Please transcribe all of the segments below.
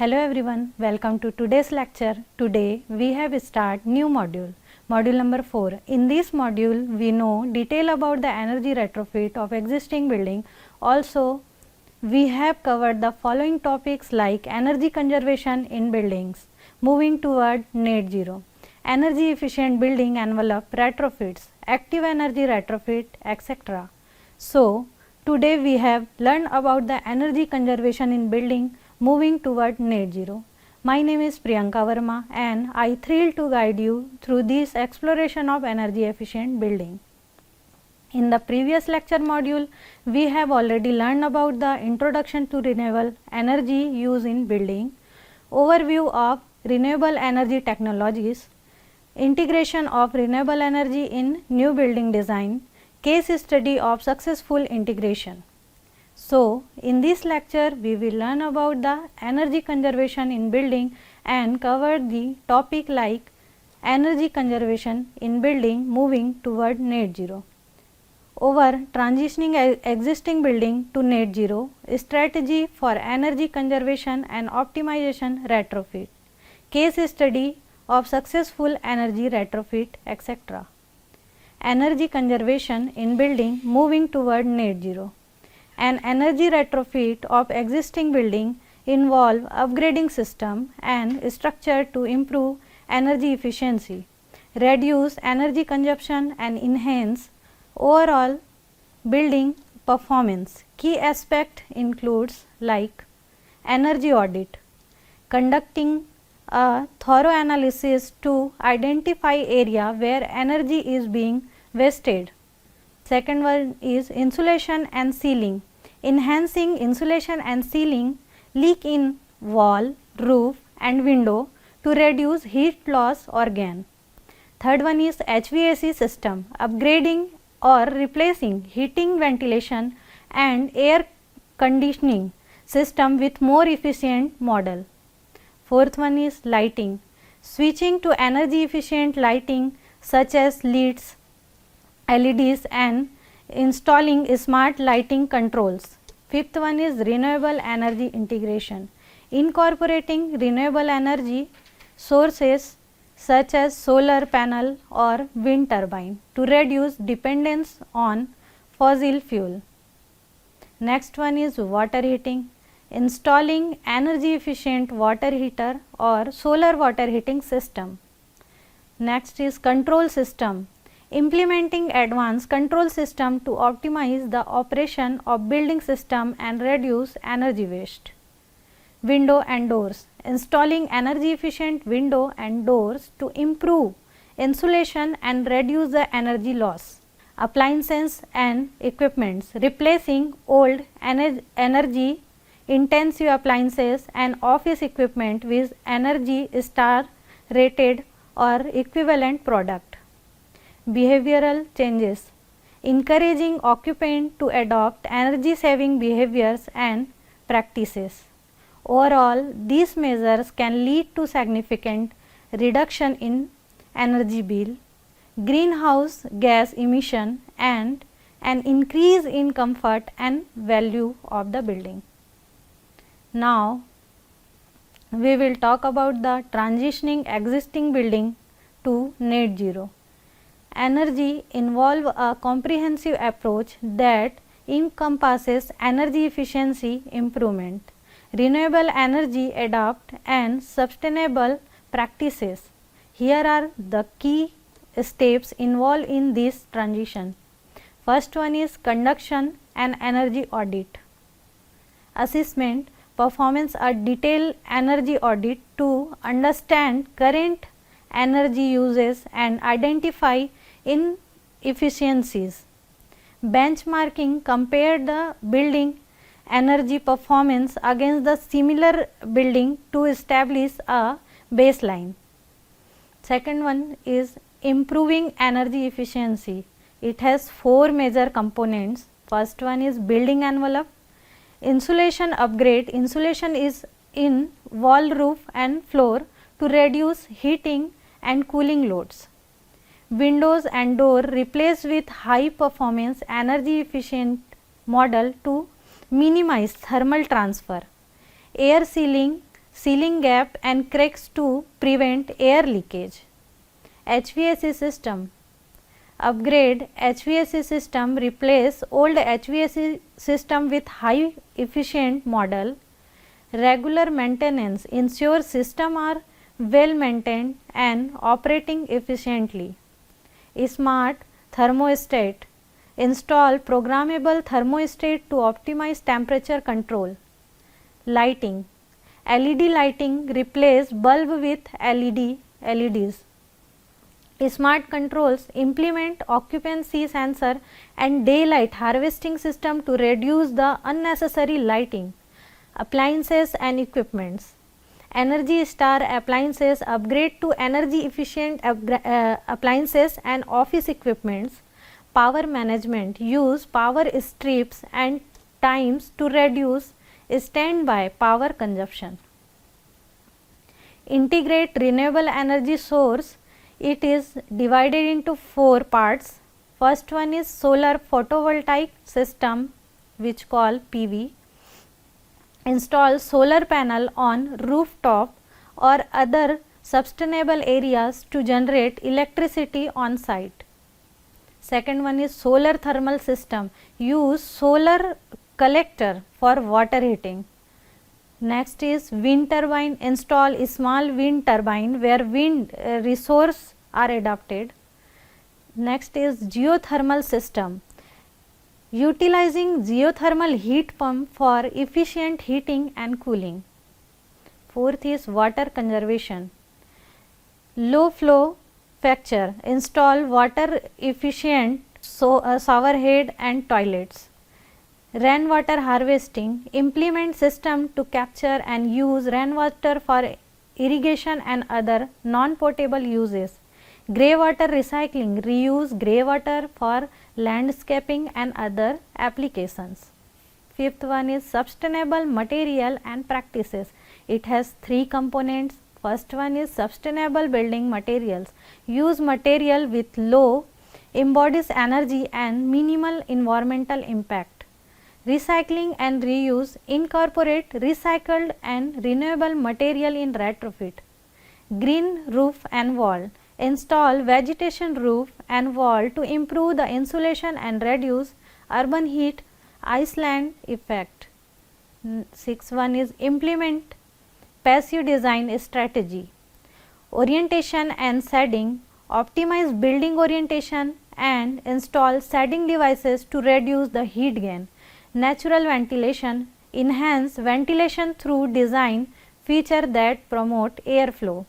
Hello everyone, welcome to today's lecture. Today we have start new module, module number 4. In this module we know detail about the energy retrofit of existing building. Also we have covered the following topics like energy conservation in buildings, moving toward net zero, energy efficient building envelope retrofits, active energy retrofit, etc. So today we have learned about the energy conservation in building moving toward net zero. My name is Priyanka Verma and I thrilled to guide you through this exploration of energy efficient building. In the previous lecture module, we have already learned about the introduction to renewable energy use in building, overview of renewable energy technologies, integration of renewable energy in new building design, case study of successful integration. So, in this lecture we will learn about the energy conservation in building and cover the topic like energy conservation in building moving toward net zero, over transitioning existing building to net zero, strategy for energy conservation and optimization retrofit, case study of successful energy retrofit, etc. Energy conservation in building moving toward net zero. An energy retrofit of existing building involve upgrading system and structure to improve energy efficiency, reduce energy consumption and enhance overall building performance. Key aspect includes like energy audit, conducting a thorough analysis to identify area where energy is being wasted. Second one is insulation and ceiling, enhancing insulation and ceiling leak in wall, roof and window to reduce heat loss or gain. Third one is HVAC system, upgrading or replacing heating, ventilation and air conditioning system with more efficient model. Fourth one is lighting, switching to energy efficient lighting such as LEDs, LEDs and installing smart lighting controls. Fifth one is renewable energy integration, incorporating renewable energy sources such as solar panel or wind turbine to reduce dependence on fossil fuel. Next one is water heating, installing energy efficient water heater or solar water heating system. Next is control system, implementing advanced control system to optimize the operation of building system and reduce energy waste. Window and doors, installing energy efficient window and doors to improve insulation and reduce the energy loss. Appliances and equipments, replacing old energy intensive appliances and office equipment with Energy Star rated or equivalent product. Behavioral changes, encouraging occupant to adopt energy saving behaviors and practices. Overall, these measures can lead to significant reduction in energy bill, greenhouse gas emission and an increase in comfort and value of the building. Now, we will talk about the transitioning existing building to net zero. Energy involve a comprehensive approach that encompasses energy efficiency improvement, renewable energy adopt and sustainable practices. Here are the key steps involved in this transition. First one is conduction and energy audit. Assessment, performance a detailed energy audit to understand current energy uses and identify inefficiencies. Benchmarking, compare the building energy performance against the similar building to establish a baseline. Second one is improving energy efficiency. It has 4 major components. First one is building envelope, insulation upgrade. Insulation is in wall, roof and floor to reduce heating and cooling loads. Windows and door replaced with high performance energy efficient model to minimize thermal transfer. Air sealing ceiling gap and cracks to prevent air leakage. HVAC system. Upgrade HVAC system, replace old HVAC system with high efficient model. Regular maintenance ensure system are well maintained and operating efficiently. Smart thermostat. Install programmable thermostat to optimize temperature control. Lighting. LED lighting, replace bulb with LEDs. Smart controls, implement occupancy sensor and daylight harvesting system to reduce the unnecessary lighting. Appliances and equipments. Energy Star appliances, upgrade to energy efficient appliances and office equipments. Power management, use power strips and times to reduce standby power consumption. Integrate renewable energy source. It is divided into 4 parts. First one is solar photovoltaic system, which call PV. Install solar panel on rooftop or other sustainable areas to generate electricity on site. Second one is solar thermal system, use solar collector for water heating. Next is wind turbine, install a small wind turbine where wind resource are adapted. Next is geothermal system, utilizing geothermal heat pump for efficient heating and cooling. Fourth is water conservation, low flow fixture, install water efficient shower head and toilets. Rainwater harvesting, implement system to capture and use rainwater for irrigation and other non-potable uses. Grey water recycling, reuse grey water for landscaping and other applications. Fifth one is sustainable material and practices. It has 3 components. First one is sustainable building materials, use material with low embodies energy and minimal environmental impact. Recycling and reuse, incorporate recycled and renewable material in retrofit. Green roof and wall, install vegetation roof and wall to improve the insulation and reduce urban heat island effect. Sixth one is implement passive design strategy, orientation and shading, optimize building orientation and install shading devices to reduce the heat gain. Natural ventilation, enhance ventilation through design feature that promote airflow.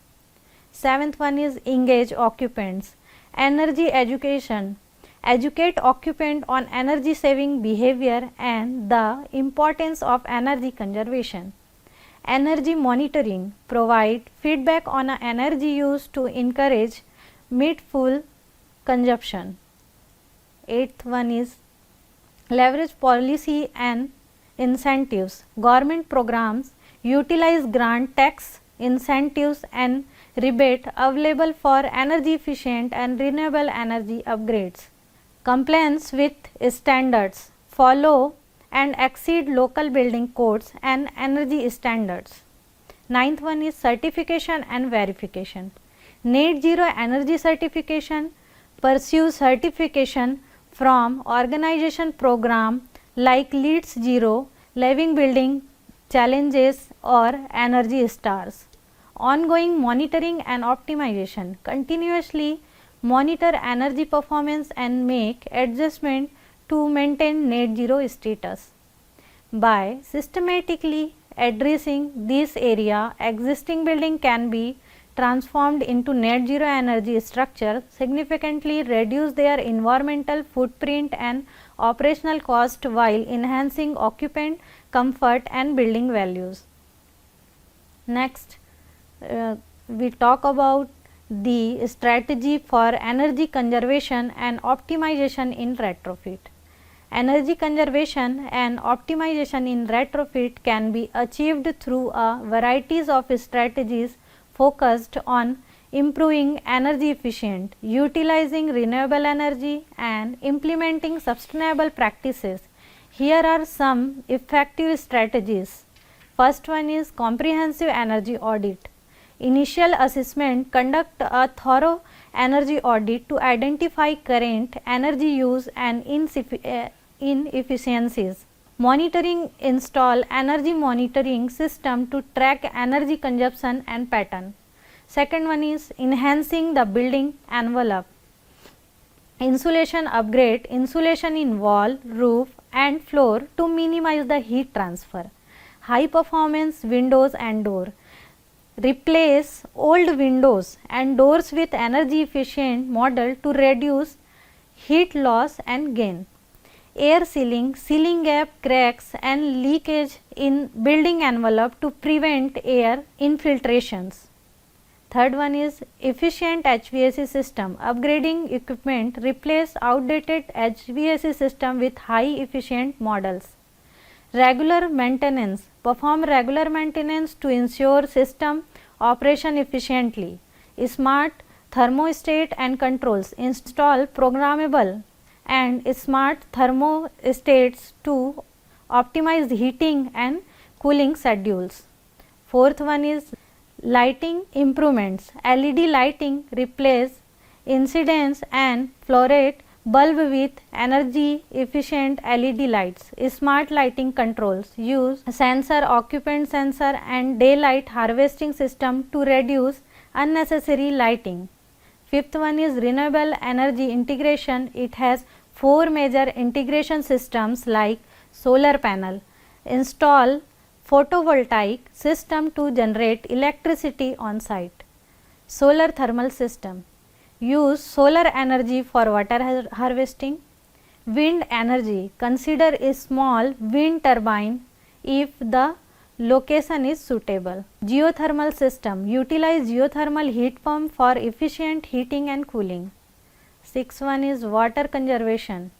Seventh one is engage occupants, energy education, educate occupant on energy saving behavior and the importance of energy conservation. Energy monitoring, provide feedback on energy use to encourage mindful consumption. Eighth one is leverage policy and incentives, government programs, utilize grant, tax incentives and rebate available for energy efficient and renewable energy upgrades. Compliance with standards, follow and exceed local building codes and energy standards. Ninth one is certification and verification. Net zero energy certification, pursue certification from organization program like LEED Zero, Living Building Challenges or Energy Stars. Ongoing monitoring and optimization, continuously monitor energy performance and make adjustment to maintain net zero status. By systematically addressing this area, existing building can be transformed into net zero energy structure, significantly reduce their environmental footprint and operational cost while enhancing occupant comfort and building values. Next, we talk about the strategy for energy conservation and optimization in retrofit. Energy conservation and optimization in retrofit can be achieved through a varieties of strategies focused on improving energy efficient, utilizing renewable energy and implementing sustainable practices. Here are some effective strategies. First one is comprehensive energy audit. Initial assessment conduct a thorough energy audit to identify current energy use and inefficiencies. Monitoring install energy monitoring system to track energy consumption and pattern. Second one is enhancing the building envelope. Insulation upgrade insulation in wall, roof and floor to minimize the heat transfer. High performance windows and door. Replace old windows and doors with energy efficient model to reduce heat loss and gain. Air sealing, sealing gap, cracks and leakage in building envelope to prevent air infiltrations. Third one is efficient HVAC system. Upgrading equipment, replace outdated HVAC system with high efficient models. Regular maintenance, perform regular maintenance to ensure system operation efficiently. Smart thermostat and controls, install programmable and smart thermostats to optimize heating and cooling schedules. Fourth one is lighting improvements. LED lighting, replace incidence and fluorescent bulb with energy efficient LED lights. Smart lighting controls, use sensor, occupant sensor and daylight harvesting system to reduce unnecessary lighting. Fifth one is renewable energy integration. It has 4 major integration systems like solar panel, install photovoltaic system to generate electricity on site. Solar thermal system, use solar energy for water harvesting. Wind energy, consider a small wind turbine if the location is suitable. Geothermal system, utilize geothermal heat pump for efficient heating and cooling. Sixth one is water conservation.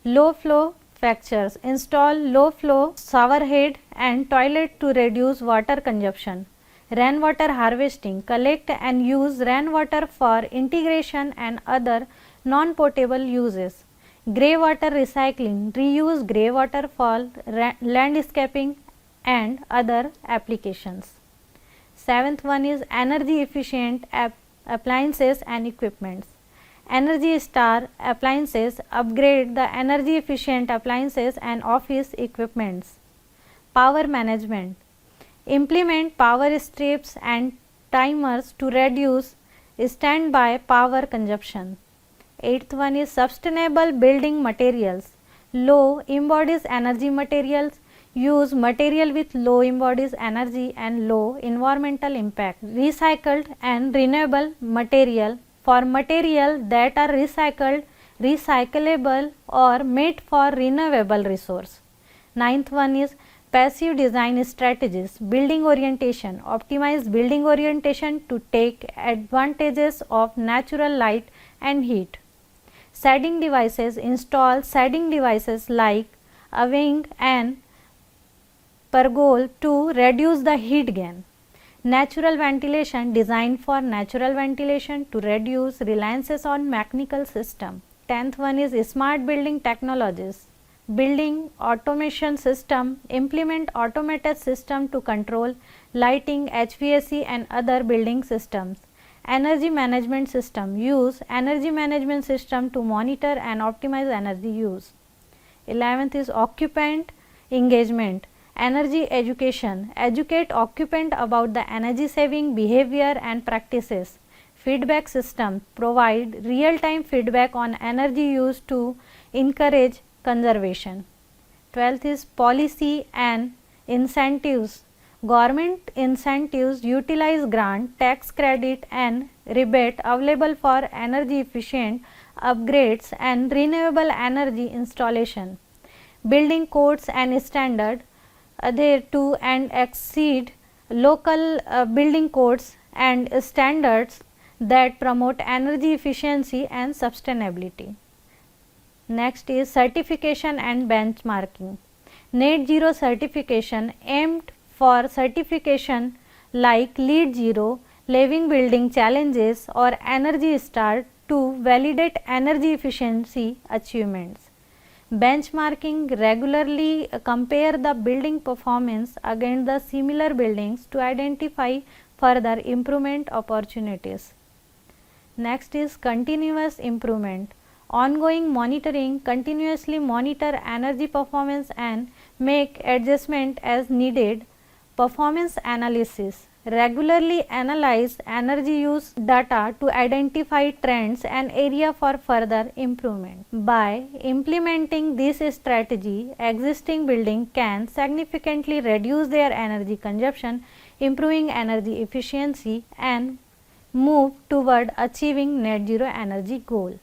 Low flow fixtures, install low flow shower head and toilet to reduce water consumption. Rainwater harvesting, collect and use rainwater for integration and other non-potable uses. Grey water recycling, reuse grey water for landscaping and other applications. Seventh one is energy efficient appliances and equipments. Energy Star appliances, upgrade the energy efficient appliances and office equipments. Power management, implement power strips and timers to reduce standby power consumption. Eighth one is sustainable building materials. Low embodies energy materials, use material with low embodies energy and low environmental impact. Recycled and renewable material, for material that are recycled, recyclable or made for renewable resource. Ninth one is passive design strategies, building orientation, optimize building orientation to take advantages of natural light and heat. Shading devices, install shading devices like awning and pergola to reduce the heat gain. Natural ventilation, designed for natural ventilation to reduce reliances on mechanical system. 10th one is smart building technologies. Building automation system, implement automated system to control lighting, HVAC and other building systems. Energy management system, use energy management system to monitor and optimize energy use. 11th is occupant engagement. Energy education, educate occupant about the energy saving behavior and practices. Feedback system, provide real time feedback on energy use to encourage conservation. 12th is policy and incentives. Government incentives, utilize grant, tax credit and rebate available for energy efficient upgrades and renewable energy installation. Building codes and standard, adhere to and exceed local building codes and standards that promote energy efficiency and sustainability. Next is certification and benchmarking. Net Zero certification, aimed for certification like LEED Zero, Living Building Challenges or Energy Star to validate energy efficiency achievements. Benchmarking regularly compare the building performance against the similar buildings to identify further improvement opportunities. Next is continuous improvement. Ongoing monitoring, continuously monitor energy performance and make adjustment as needed. Performance analysis, regularly analyze energy use data to identify trends and area for further improvement. By implementing this strategy, existing building can significantly reduce their energy consumption, improving energy efficiency and move toward achieving net zero energy goal.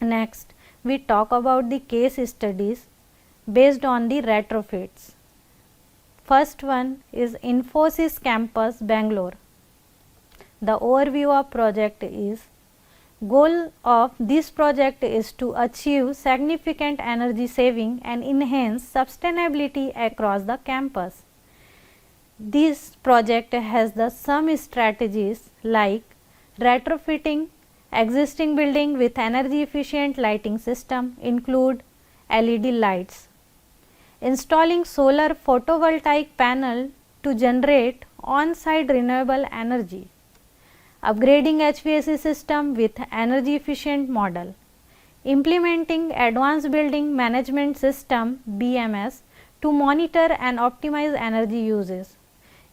Next, we talk about the case studies based on the retrofits. First one is Infosys Campus, Bangalore. The overview of project is, goal of this project is to achieve significant energy saving and enhance sustainability across the campus. This project has the some strategies like retrofitting existing building with energy efficient lighting system, include LED lights, installing solar photovoltaic panel to generate on-site renewable energy, upgrading HVAC system with energy efficient model, implementing advanced building management system BMS to monitor and optimize energy uses,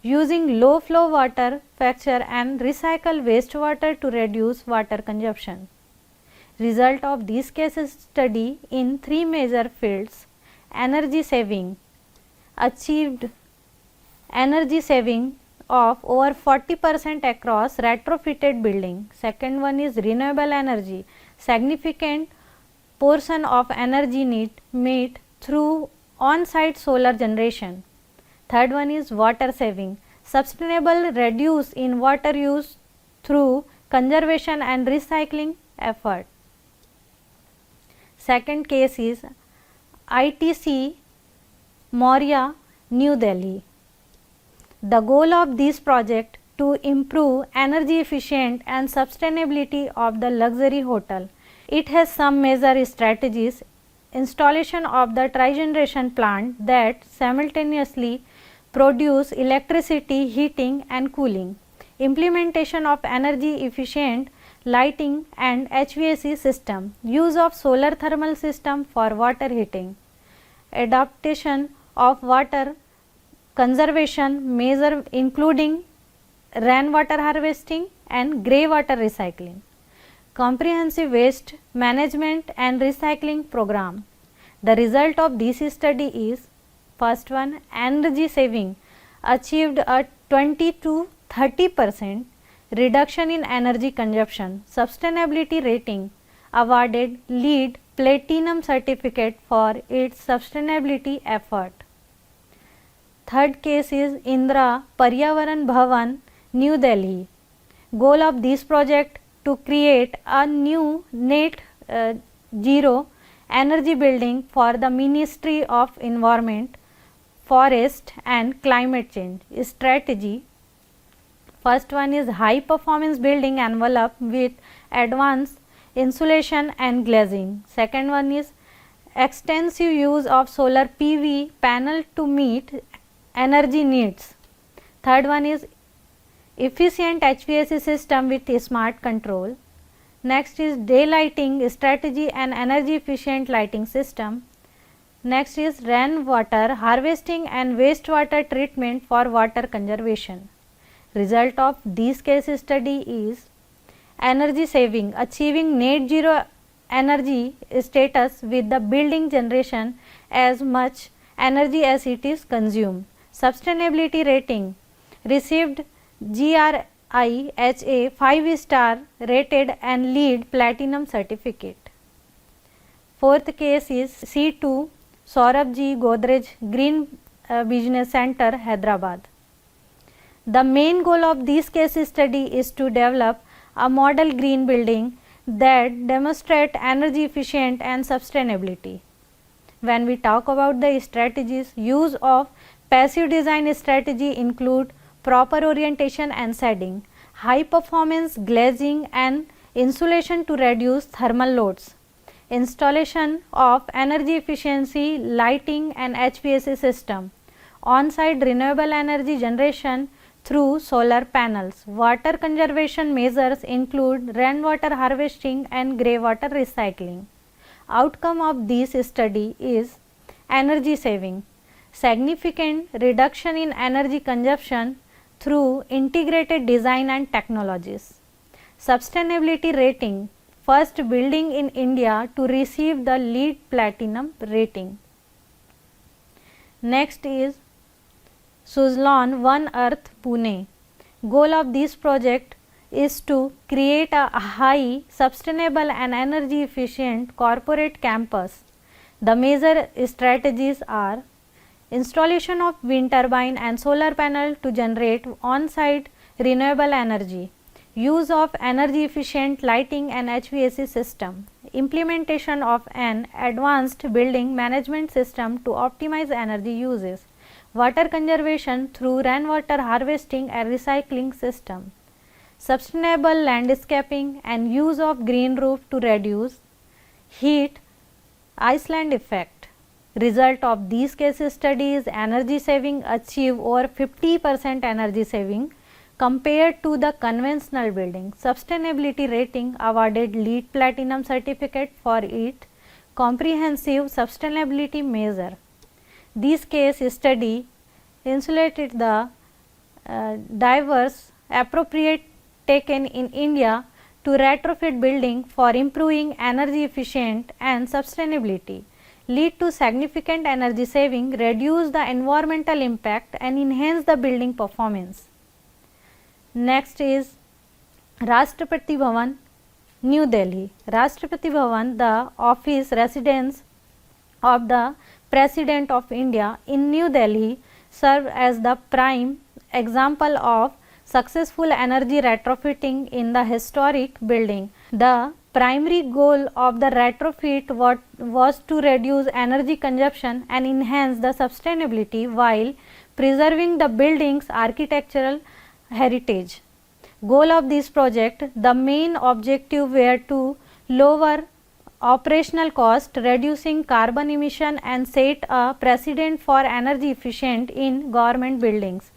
using low flow water factor and recycle wastewater to reduce water consumption. Result of this case study in three major fields: energy saving, achieved energy saving of over 40% across retrofitted building. Second one is renewable energy, significant portion of energy need met through on-site solar generation. Third one is water saving, sustainable reduce in water use through conservation and recycling effort. Second case is ITC Moria, New Delhi. The goal of this project to improve energy efficient and sustainability of the luxury hotel. It has some major strategies: installation of the trigeneration plant that simultaneously produce electricity, heating and cooling, implementation of energy efficient lighting and HVAC system, use of solar thermal system for water heating, adaptation of water conservation measure including rainwater harvesting and grey water recycling, comprehensive waste management and recycling program. The result of this study is, first one, energy saving, achieved a 20 to 30% reduction in energy consumption, sustainability rating, awarded LEED Platinum certificate for its sustainability effort. Third case is Indira Paryavaran Bhavan, New Delhi. Goal of this project to create a new net zero energy building for the Ministry of Environment, Forest and Climate Change. Strategy: first one is high performance building envelope with advanced insulation and glazing. Second one is extensive use of solar PV panel to meet energy needs. Third one is efficient HVAC system with smart control. Next is daylighting strategy and energy efficient lighting system. Next is rainwater harvesting and wastewater treatment for water conservation. Result of this case study is energy saving, achieving net zero energy status with the building generation as much energy as it is consumed. Sustainability rating, received GRIHA 5-star rated and LEED Platinum certificate. Fourth case is C2 Saurabh Godrej Green Business Center, Hyderabad. The main goal of this case study is to develop a model green building that demonstrate energy efficient and sustainability. When we talk about the strategies, use of passive design strategy include proper orientation and shading, high performance glazing and insulation to reduce thermal loads, installation of energy efficiency lighting and HVAC system, on-site renewable energy generation through solar panels. Water conservation measures include rainwater harvesting and grey water recycling. Outcome of this study is energy saving, significant reduction in energy consumption through integrated design and technologies. Sustainability rating, first building in India to receive the LEED Platinum rating. Next is Suzlon One Earth Pune. Goal of this project is to create a high, sustainable and energy efficient corporate campus. The major strategies are installation of wind turbine and solar panel to generate on-site renewable energy, use of energy efficient lighting and HVAC system, implementation of an advanced building management system to optimize energy uses, water conservation through rainwater harvesting and recycling system, sustainable landscaping and use of green roof to reduce heat island effect. Result of these case studies, energy saving achieve over 50% energy saving compared to the conventional building. Sustainability rating awarded LEED Platinum certificate for its comprehensive sustainability measure. This case study insulated the diverse appropriate taken in India to retrofit building for improving energy efficient and sustainability, lead to significant energy saving, reduce the environmental impact and enhance the building performance. Next is Rashtrapati Bhavan, New Delhi. Rashtrapati Bhavan, the office residence of the President of India in New Delhi, serve as the prime example of successful energy retrofitting in the historic building. The primary goal of the retrofit was to reduce energy consumption and enhance the sustainability while preserving the building's architectural heritage. Goal of this project, the main objective were to lower operational cost, reducing carbon emission and set a precedent for energy efficient in government buildings.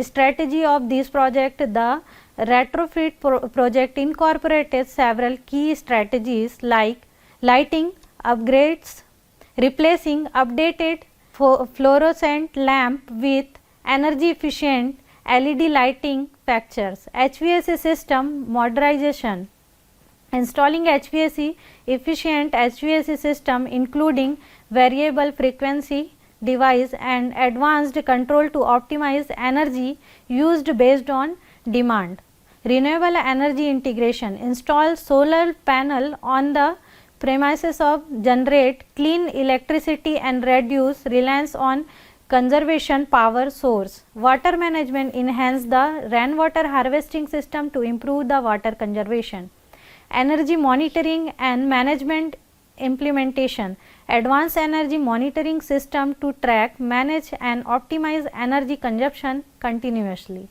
Strategy of this project, the retrofit project incorporated several key strategies like lighting upgrades, replacing updated fluorescent lamp with energy efficient LED lighting fixtures, HVAC system modernization, installing HVAC efficient HVAC system including variable frequency device and advanced control to optimize energy used based on demand. Renewable energy integration, install solar panel on the premises of generate clean electricity and reduce reliance on conservation power source. Water management, enhance the rainwater harvesting system to improve the water conservation. Energy monitoring and management implementation, advanced energy monitoring system to track, manage and optimize energy consumption continuously.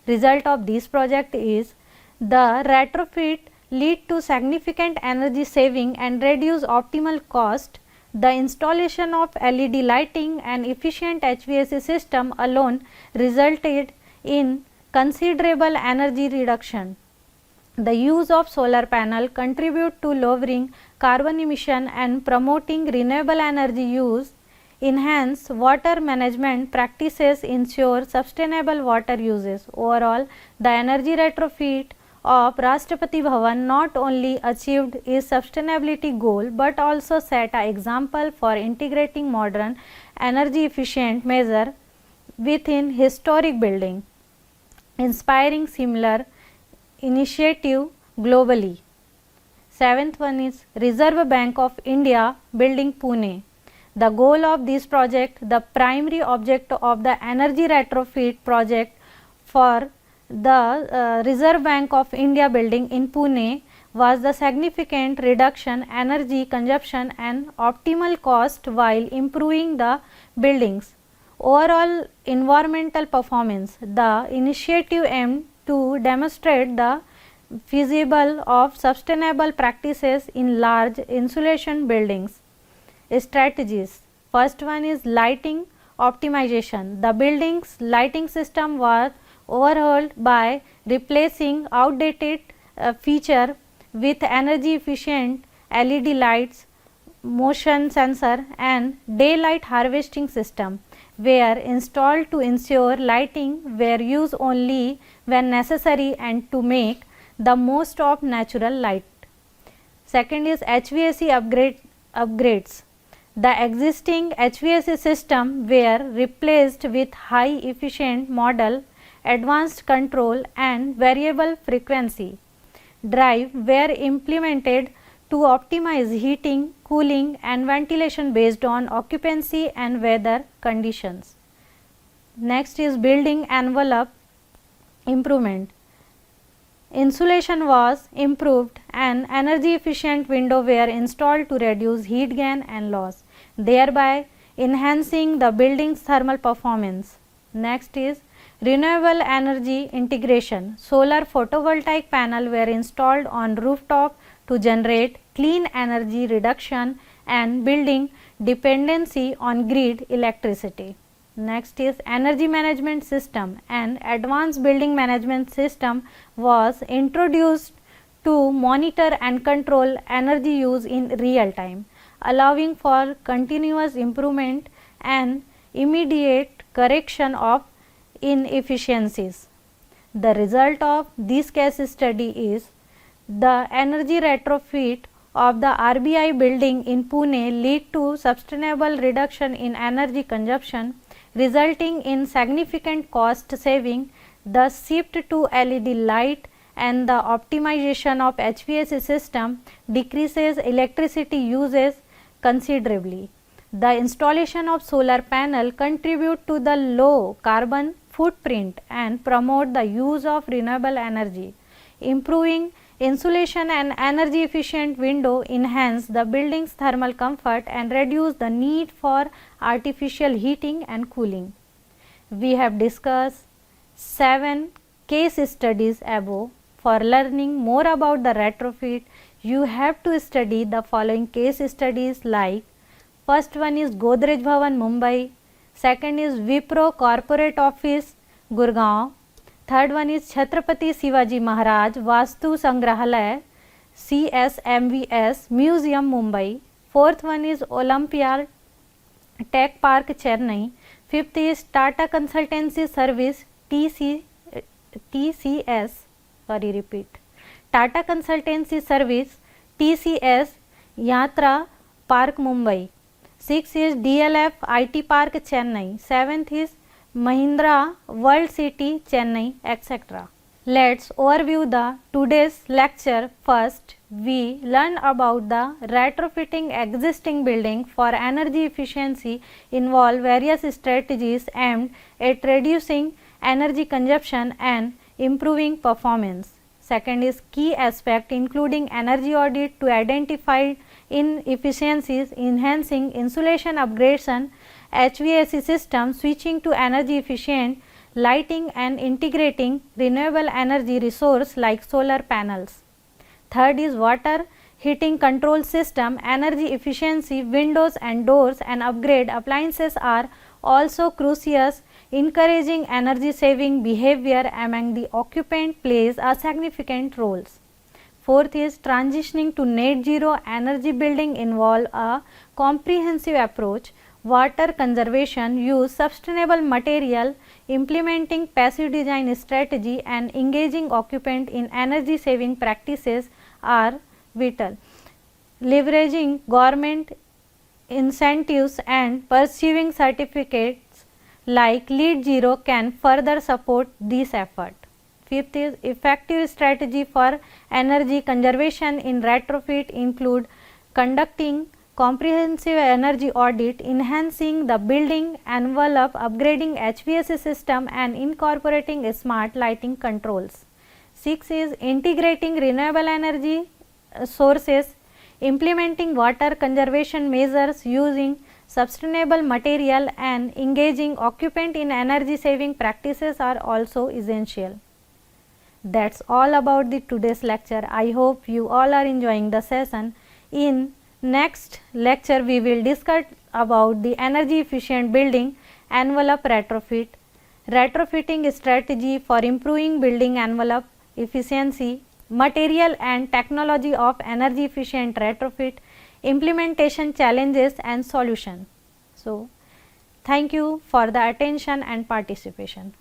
Result of this project is the retrofit lead to significant energy saving and reduce optimal cost. The installation of LED lighting and efficient HVAC system alone resulted in considerable energy reduction. The use of solar panel contribute to lowering carbon emission and promoting renewable energy use. Enhance water management practices, ensure sustainable water uses. Overall, the energy retrofit of Rashtrapati Bhavan not only achieved its sustainability goal but also set an example for integrating modern energy efficient measure within historic building, inspiring similar initiative globally. Seventh one is Reserve Bank of India building Pune. The goal of this project, the primary object of the energy retrofit project for the Reserve Bank of India building in Pune was the significant reduction energy consumption and optimal cost while improving the building's overall environmental performance. The initiative aimed to demonstrate the feasible of sustainable practices in large insulation buildings. Strategies. First one is lighting optimization. The building's lighting system was overhauled by replacing outdated feature with energy efficient LED lights, motion sensor and daylight harvesting system were installed to ensure lighting were used only when necessary and to make the most of natural light. Second is HVAC upgrades. The existing HVAC system were replaced with high efficient model, advanced control and variable frequency drive were implemented to optimize heating, cooling and ventilation based on occupancy and weather conditions. Next is building envelope improvement. Insulation was improved and energy efficient windows were installed to reduce heat gain and loss, thereby enhancing the building's thermal performance. Next is renewable energy integration. Solar photovoltaic panels were installed on rooftop to generate clean energy reduction and building dependency on grid electricity. Next is energy management system. An advanced building management system was introduced to monitor and control energy use in real time, allowing for continuous improvement and immediate correction of inefficiencies. The result of this case study is the energy retrofit of the RBI building in Pune lead to sustainable reduction in energy consumption, resulting in significant cost saving. The shift to LED light and the optimization of HVAC system decreases electricity usage considerably. The installation of solar panel contribute to the low carbon footprint and promote the use of renewable energy. Improving insulation and energy efficient window enhance the building's thermal comfort and reduce the need for artificial heating and cooling. We have discussed 7 case studies above. For learning more about the retrofit, you have to study the following case studies like: first one is Godrej Bhavan, Mumbai. Second is Wipro Corporate Office, Gurgaon. Third one is Chhatrapati Shivaji Maharaj Vastu Sangrahalaya, CSMVS Museum, Mumbai. Fourth one is Olympia Tech Park, Chennai. Fifth is Tata Consultancy Service, Tata Consultancy Service, TCS, Yatra Park, Mumbai. Sixth is DLF IT Park, Chennai. Seventh is Mahindra World City, Chennai, etc. Let's overview the today's lecture. First, we learn about the retrofitting existing building for energy efficiency involve various strategies aimed at reducing energy consumption and improving performance. Second is key aspect including energy audit to identify inefficiencies, enhancing insulation upgradation, HVAC system, switching to energy efficient lighting and integrating renewable energy resource like solar panels. Third is water heating control system, energy efficiency, windows and doors and upgrade appliances are also crucial. Encouraging energy saving behavior among the occupant plays a significant role. Fourth is transitioning to net zero energy building involve a comprehensive approach, water conservation, use sustainable material, implementing passive design strategy and engaging occupant in energy saving practices are vital. Leveraging government incentives and pursuing certificates like LEED Zero can further support this effort. Fifth is effective strategy for energy conservation in retrofit include conducting comprehensive energy audit, enhancing the building envelope, upgrading HVAC system and incorporating smart lighting controls. 6 is integrating renewable energy sources, implementing water conservation measures using sustainable material and engaging occupant in energy saving practices are also essential. That's all about the today's lecture. I hope you all are enjoying the session. In next lecture we will discuss about the energy efficient building envelope retrofit, retrofitting strategy for improving building envelope efficiency, material and technology of energy efficient retrofit, implementation challenges and solution. So, thank you for the attention and participation.